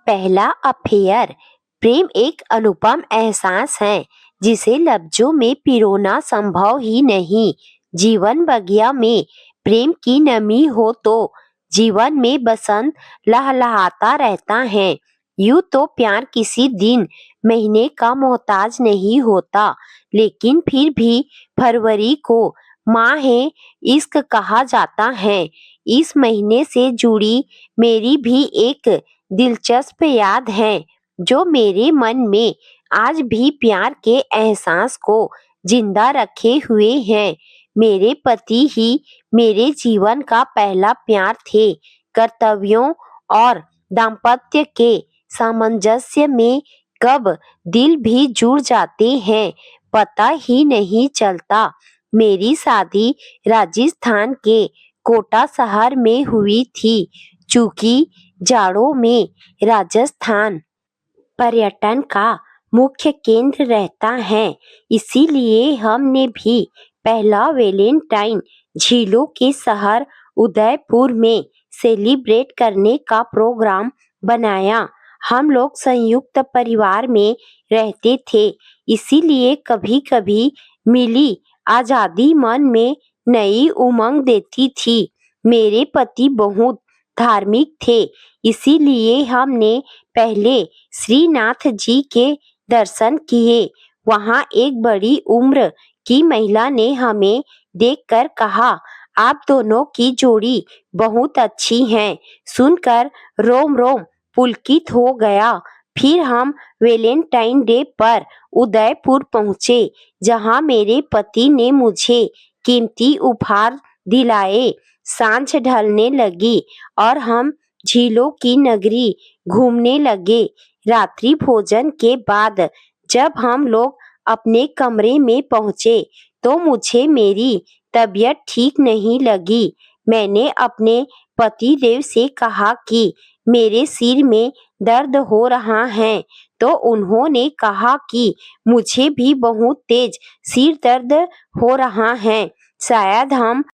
पहला अफेयर। प्रेम एक अनुपम एहसास है जिसे लफ्जों में पिरोना संभव ही नहीं। जीवन बगिया में प्रेम की नमी हो तो जीवन में बसंत लहलहाता रहता है। यूं तो प्यार किसी दिन महीने का मोहताज नहीं होता, लेकिन फिर भी फरवरी को माहे इश्क कहा जाता है। इस महीने से जुड़ी मेरी भी एक दिलचस्प याद है जो मेरे मन में आज भी प्यार के एहसास को जिंदा रखे हुए हैं। मेरे पति ही मेरे जीवन का पहला प्यार थे। कर्तव्यों और दाम्पत्य के सामंजस्य में कब दिल भी जुड़ जाते हैं पता ही नहीं चलता। मेरी शादी राजस्थान के कोटा शहर में हुई थी। चूंकि जाड़ों में राजस्थान पर्यटन का मुख्य केंद्र रहता है, इसीलिए हमने भी पहला वैलेंटाइन झीलों के शहर उदयपुर में सेलिब्रेट करने का प्रोग्राम बनाया। हम लोग संयुक्त परिवार में रहते थे, इसीलिए कभी कभी मिली आजादी मन में नई उमंग देती थी। मेरे पति बहुत धार्मिक थे, इसीलिए हमने पहले श्रीनाथ जी के दर्शन किए। वहां एक बड़ी उम्र की महिला ने हमें देखकर कहा, आप दोनों की जोड़ी बहुत अच्छी है। सुनकर रोम रोम पुलकित हो गया। फिर हम वैलेंटाइन डे पर उदयपुर पहुंचे, जहां मेरे पति ने मुझे कीमती उपहार दिलाए। सांझ ढलने लगी और हम झीलों की नगरी घूमने लगे। रात्रि भोजन के बाद जब हम लोग अपने कमरे में पहुंचे तो मुझे मेरी तबीयत ठीक नहीं लगी। मैंने अपने पतिदेव से कहा कि मेरे सिर में दर्द हो रहा है, तो उन्होंने कहा कि मुझे भी बहुत तेज सिर दर्द हो रहा है। शायद हम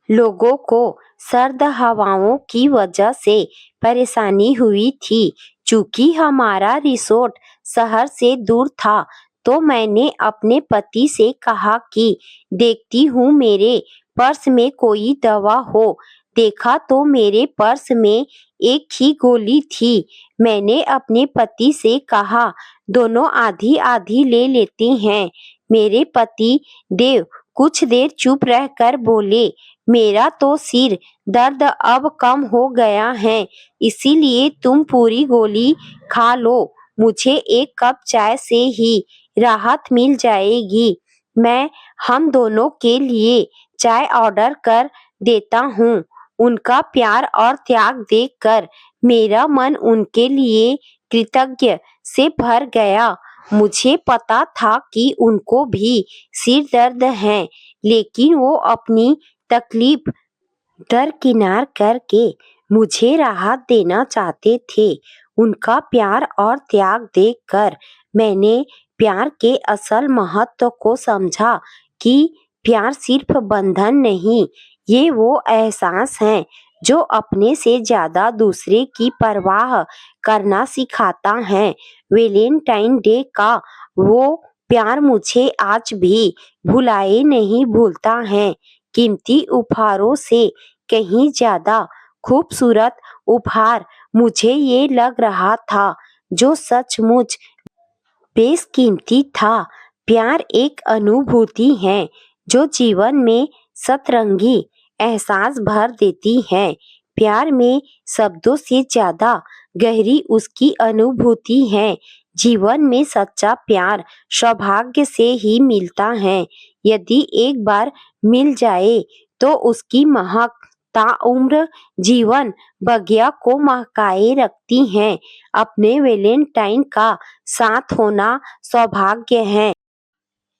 लोगों को सर्द हवाओं की वजह से परेशानी हुई थी। चूंकि हमारा रिसोर्ट शहर से दूर था, तो मैंने अपने पति से कहा कि देखती हूँ मेरे पर्स में कोई दवा हो। देखा तो मेरे पर्स में एक ही गोली थी। मैंने अपने पति से कहा, दोनों आधी आधी ले लेते हैं। मेरे पति देव कुछ देर चुप रहकर बोले, मेरा तो सिर दर्द अब कम हो गया है, इसीलिए तुम पूरी गोली खा लो। मुझे एक कप चाय से ही राहत मिल जाएगी। मैं हम दोनों के लिए चाय ऑर्डर कर देता हूँ। उनका प्यार और त्याग देखकर मेरा मन उनके लिए कृतज्ञ से भर गया। मुझे पता था कि उनको भी सिर दर्द है, लेकिन वो अपनी तकलीफ दरकिनार करके मुझे राहत देना चाहते थे। उनका प्यार और त्याग देखकर मैंने प्यार के असल महत्व को समझा कि प्यार सिर्फ बंधन नहीं, ये वो एहसास है जो अपने से ज्यादा दूसरे की परवाह करना सिखाता है। वैलेंटाइन डे का वो प्यार मुझे आज भी भुलाए नहीं भूलता है। कीमती उपहारों से कहीं ज्यादा खूबसूरत उपहार मुझे ये लग रहा था, जो सचमुच बेशकीमती था। प्यार एक अनुभूति है जो जीवन में सतरंगी एहसास भर देती है। प्यार में शब्दों से ज्यादा गहरी उसकी अनुभूति है। जीवन में सच्चा प्यार सौभाग्य से ही मिलता है। यदि एक बार मिल जाए तो उसकी महक ताउम्र जीवन बगिया को महकाए रखती है। अपने वैलेंटाइन का साथ होना सौभाग्य है,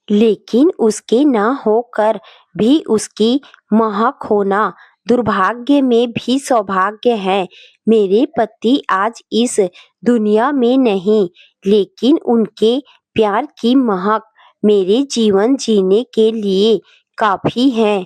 लेकिन उसके न होकर भी उसकी महक होना दुर्भाग्य में भी सौभाग्य है। मेरे पति आज इस दुनिया में नहीं, लेकिन उनके प्यार की महक मेरे जीवन जीने के लिए काफी है।